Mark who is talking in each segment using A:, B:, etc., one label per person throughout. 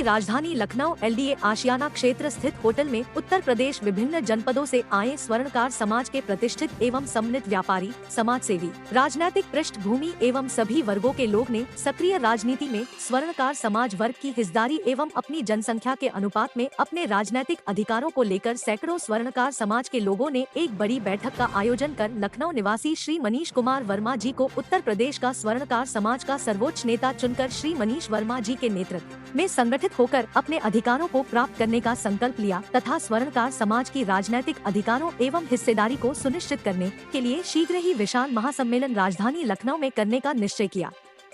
A: राजधानी लखनऊ एलडीए आशियाना क्षेत्र स्थित होटल में उत्तर प्रदेश विभिन्न जनपदों से आए स्वर्णकार समाज के प्रतिष्ठित एवं सम्मिलित व्यापारी, समाज सेवी, राजनीतिक पृष्ठभूमि एवं सभी वर्गों के लोग ने सक्रिय राजनीति में स्वर्णकार समाज वर्ग की हिस्सेदारी एवं अपनी जनसंख्या के अनुपात में अपने राजनीतिक अधिकारों को लेकर सैकड़ों स्वर्णकार समाज के लोगों ने एक बड़ी बैठक का आयोजन कर लखनऊ निवासी श्री मनीष कुमार वर्मा जी को उत्तर प्रदेश का स्वर्णकार समाज का सर्वोच्च नेता चुनकर श्री मनीष वर्मा जी के नेतृत्व में संगठित होकर अपने अधिकारों को प्राप्त करने का संकल्प लिया तथा स्वर्णकार समाज की राजनीतिक अधिकारों एवं हिस्सेदारी को सुनिश्चित करने के लिए शीघ्र ही विशाल महासम्मेलन राजधानी लखनऊ में करने का निश्चय किया।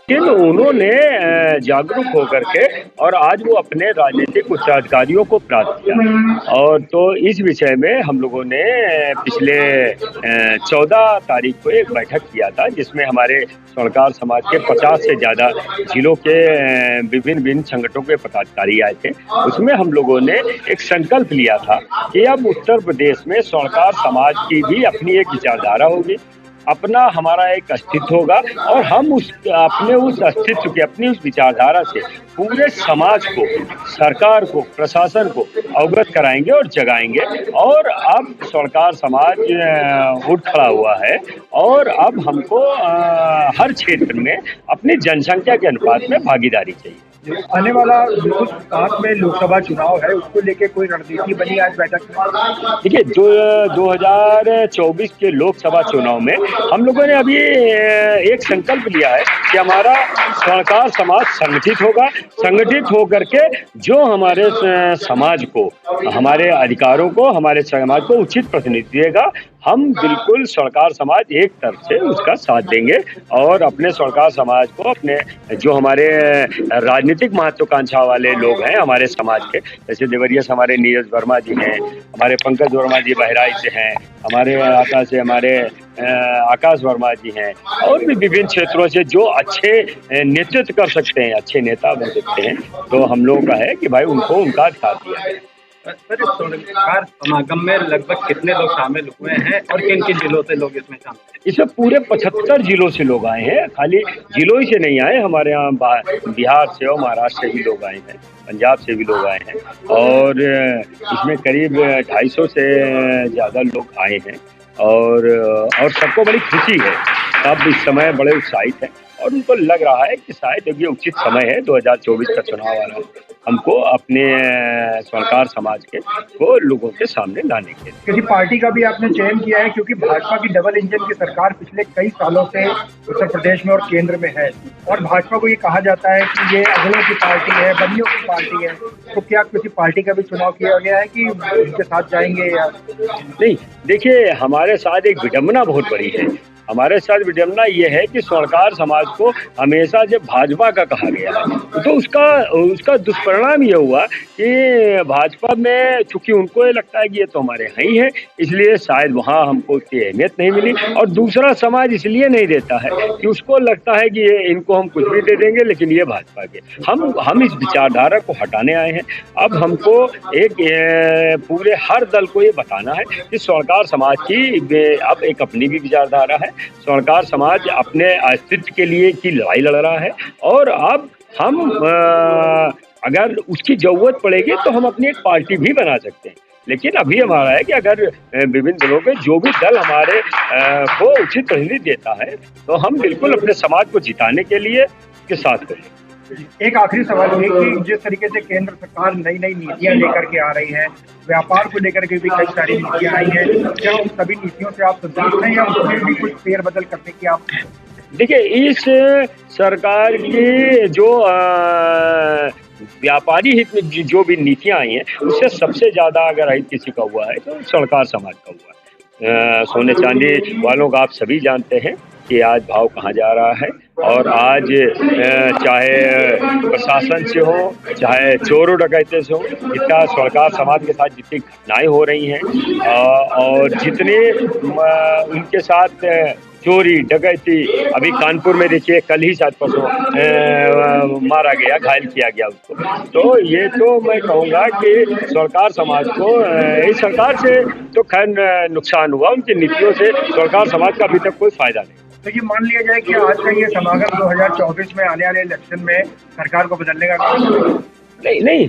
B: लेकिन उन्होंने जागरूक होकर के और आज वो अपने राजनीतिक उच्चाधिकारियों को प्राप्त किया। और तो इस विषय में हम लोगों ने पिछले 14 तारीख को एक बैठक किया था, जिसमें हमारे स्वर्णकार समाज के 50 से ज़्यादा जिलों के विभिन्न संगठनों के पदाधिकारी आए थे। उसमें हम लोगों ने एक संकल्प लिया था कि अब उत्तर प्रदेश में स्वर्णकार समाज की भी अपनी एक विचारधारा होगी, अपना हमारा एक अस्तित्व होगा और हम अपने उस अस्तित्व की, अपनी उस विचारधारा से पूरे समाज को, सरकार को, प्रशासन को अवगत कराएंगे और जगाएंगे। और अब स्वर्णकार समाज उठ खड़ा हुआ है और अब हमको हर क्षेत्र में अपनी जनसंख्या के अनुपात में भागीदारी चाहिए।
C: आने वाला बिल्कुल साथ में लोकसभा चुनाव है, उसको लेके कोई रणनीति बनी आज बैठक में?
B: देखिए, 2024 के लोकसभा चुनाव में हम लोगों ने अभी एक संकल्प लिया है कि हमारा स्वर्णकार समाज संगठित होगा। संगठित होकर के जो हमारे समाज को, हमारे अधिकारों को, हमारे समाज को उचित प्रतिनिधित्व देगा, हम बिल्कुल स्वर्णकार समाज एक तरफ से उसका साथ देंगे और अपने स्वर्णकार समाज को, अपने जो हमारे राजनीतिक महत्वाकांक्षा वाले लोग हैं हमारे समाज के, जैसे देवरिया से हमारे नीरज वर्मा जी हैं, हमारे पंकज वर्मा जी बहराइच से हैं, हमारे आका से हमारे आकाश वर्मा जी हैं, और भी विभिन्न क्षेत्रों से जो अच्छे नेतृत्व कर सकते हैं, अच्छे नेता बन सकते हैं, तो हम लोगों का है कि भाई उनको उनका अधिकार दिया है।
C: सर, इस स्वर्णकार समागम में लगभग कितने लोग शामिल हुए हैं और किन किन जिलों से लोग इसमें शामिल हैं?
B: इसमें पूरे 75 जिलों से लोग आए हैं। खाली जिलों ही से नहीं आए, हमारे यहाँ बिहार से और महाराष्ट्र से भी लोग आए हैं, पंजाब से भी लोग आए हैं और इसमें करीब 250 से ज़्यादा लोग आए हैं और सबको बड़ी खुशी है। सब इस समय बड़े उत्साहित हैं और उनको लग रहा है कि शायद ये उचित समय है 2024 का चुनाव आ रहा है, हमको अपने स्वर्णकार समाज को लोगों के सामने लाने के लिए।
C: किसी पार्टी का भी आपने चयन किया है, क्योंकि भाजपा की डबल इंजन की सरकार पिछले कई सालों से उत्तर प्रदेश में और केंद्र में है और भाजपा को ये कहा जाता है कि ये अगलों की पार्टी है, बनियों की पार्टी है, तो क्या किसी पार्टी का भी चुनाव किया गया है कि उनके साथ जाएंगे या
B: नहीं? देखिए, हमारे साथ एक विडंबना बहुत बड़ी है। हमारे साथ विडंबना ये है कि स्वर्णकार समाज को हमेशा जब भाजपा का कहा गया है तो उसका दुष्परिणाम ये हुआ कि भाजपा में चूंकि उनको ये लगता है कि ये तो हमारे हैं ही है, इसलिए शायद वहाँ हमको उसकी अहमियत नहीं मिली। और दूसरा समाज इसलिए नहीं देता है कि उसको लगता है कि ये इनको हम कुछ भी दे देंगे, लेकिन ये भाजपा के। हम इस विचारधारा को हटाने आए हैं। अब हमको पूरे हर दल को ये बताना है कि स्वर्णकार समाज की अब एक अपनी भी विचारधारा है। स्वर्णकार समाज अपने अस्तित्व के लिए की लड़ाई लड़ रहा है और अब हम अगर उसकी जरूरत पड़ेगी तो हम अपनी एक पार्टी भी बना सकते हैं। लेकिन अभी हमारा है कि अगर विभिन्न दलों में जो भी दल हमारे को उचित प्रतिनिधित्व देता है तो हम बिल्कुल अपने समाज को जिताने के लिए के साथ करें।
C: एक आखिरी सवाल ये कि जिस तरीके से केंद्र सरकार नई नीतियां लेकर के आ रही है, व्यापार को लेकर के भी कई सारी नीतियां आई हैं, क्या उन सभी नीतियों से आप संतुष्ट हैं या उसमें भी कुछ फेरबदल करने की आप?
B: देखिए, इस सरकार की जो व्यापारी हित में जो भी नीतियां आई हैं, उससे सबसे ज्यादा अगर हित किसी का हुआ है तो स्वर्णकार समाज का हुआ है। सोने चांदी वालों का आप सभी जानते हैं कि आज भाव कहाँ जा रहा है और आज चाहे प्रशासन से हो, चाहे चोरों डकैते से हो, जितना स्वर्णकार समाज के साथ जितनी घटनाएं हो रही हैं और जितने उनके साथ चोरी डकैती, अभी कानपुर में देखिए कल ही शायद परसों मारा गया, घायल किया गया उसको। तो ये तो मैं कहूँगा कि स्वर्णकार समाज को इस सरकार से तो खैर नुकसान हुआ, उनकी नीतियों से स्वर्णकार समाज का अभी तक कोई फायदा नहीं।
C: तो ये मान लिया जाए कि आज का ये समागम 2024 में आने वाले इलेक्शन में सरकार को बदलने का काम करेगा?
B: नहीं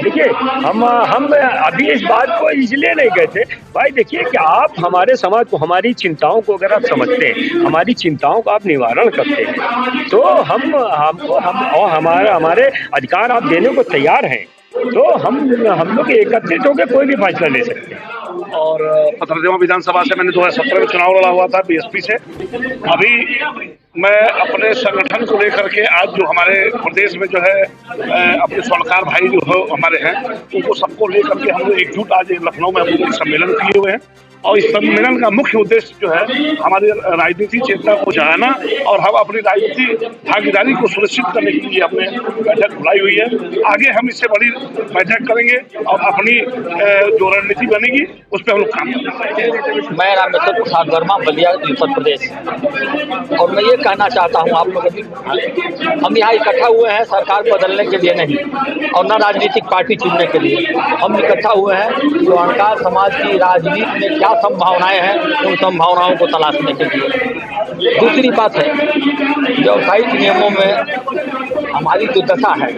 B: देखिए, हम अभी इस बात को इसलिए नहीं कहते भाई। देखिए कि आप हमारे समाज को, हमारी चिंताओं को अगर आप समझते हैं, हमारी चिंताओं का आप निवारण करते हैं, तो हम और हमारे अधिकार आप देने को तैयार हैं, तो हम लोग एकत्रित होकर कोई भी फैसला ले सकते हैं।
D: और पथरदेवा विधानसभा से मैंने 2017 में चुनाव लड़ा हुआ था बीएसपी से। अभी मैं अपने संगठन को लेकर के आज जो हमारे प्रदेश में जो है अपने स्वर्णकार भाई जो है हमारे हैं, उनको सबको लेकर के हम लोग एकजुट आज लखनऊ में हम लोग सम्मेलन किए हुए हैं। और इस सम्मेलन का मुख्य उद्देश्य जो है हमारी राजनीति चेतना को जगाना और हम अपनी राजनीति भागीदारी को सुनिश्चित करने के लिए हमने बैठक बुलाई हुई है। आगे हम इससे बड़ी बैठक करेंगे और अपनी जो रणनीति बनेगी उस पर हम लोग काम करेंगे।
E: मैं रामेश्वर प्रसाद वर्मा, बलिया, उत्तर प्रदेश। और मैं ये कहना चाहता हूँ आप लोग, हम यहाँ इकट्ठा हुए हैं सरकार बदलने के लिए नहीं और न राजनीतिक पार्टी चुनने के लिए। हम इकट्ठा हुए हैं स्वर्णकार समाज की राजनीति में क्या संभावनाएं हैं, उन संभावनाओं को तलाशने के लिए। दूसरी बात है, व्यावसायिक नियमों में हमारी जो दशा है,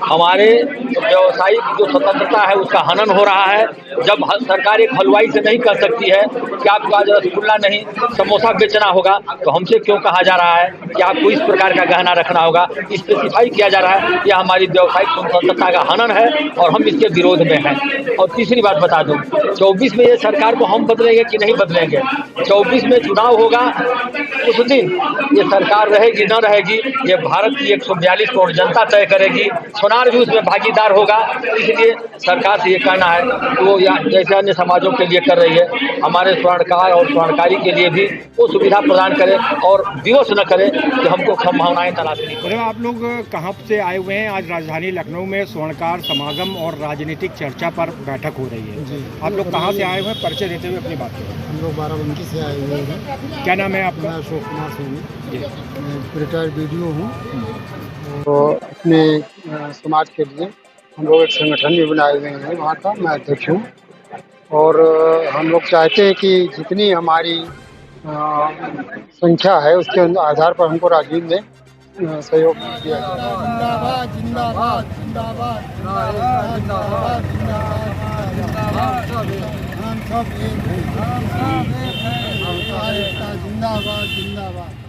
E: हमारे व्यावसायिक जो स्वतंत्रता है उसका हनन हो रहा है। जब सरकार एक हलवाई से नहीं कर सकती है कि आपको आज रसगुल्ला नहीं समोसा बेचना होगा, तो हमसे क्यों कहा जा रहा है कि आपको इस प्रकार का गहना रखना होगा, स्पेसिफाई किया जा रहा है। यह हमारी व्यावसायिक स्वतंत्रता का हनन है और हम इसके विरोध में हैं। और तीसरी बात बता दूं, 24 में ये सरकार को हम बदलेंगे कि नहीं बदलेंगे। 24 में चुनाव होगा, उस दिन ये सरकार रहेगी न रहेगी ये भारत की 142 करोड़ जनता तय करेगी। सोनार भी उसमें भागीदार होगा। इसलिए सरकार से ये कहना है कि वो जैसे अन्य समाजों के लिए कर रही है, हमारे स्वर्णकार और स्वर्णकारी के लिए भी वो सुविधा प्रदान करे और विवश न करे कि हमको संभावनाएं तलाशनी पड़े।
C: आप लोग कहाँ से आए हुए हैं? आज राजधानी लखनऊ में स्वर्णकार समागम और राजनीतिक चर्चा पर बैठक हो रही है। आप लोग कहाँ से आए हुए हैं, परिचय देते हुए अपनी बात करें।
F: हम लोग बाराबंकी से आए हुए हैं।
C: क्या नाम है आपका?
F: अशोक कुमार सोनी, रिटायर्ड BDO हूँ। तो अपने समाज के लिए हम लोग एक संगठन भी बनाए हुए हैं, वहाँ का मैं अध्यक्ष हूँ। और हम लोग चाहते हैं कि जितनी हमारी संख्या है उसके आधार पर हमको राजनीति में सहयोग दिया जाए। जिंदाबाद जिंदाबाद।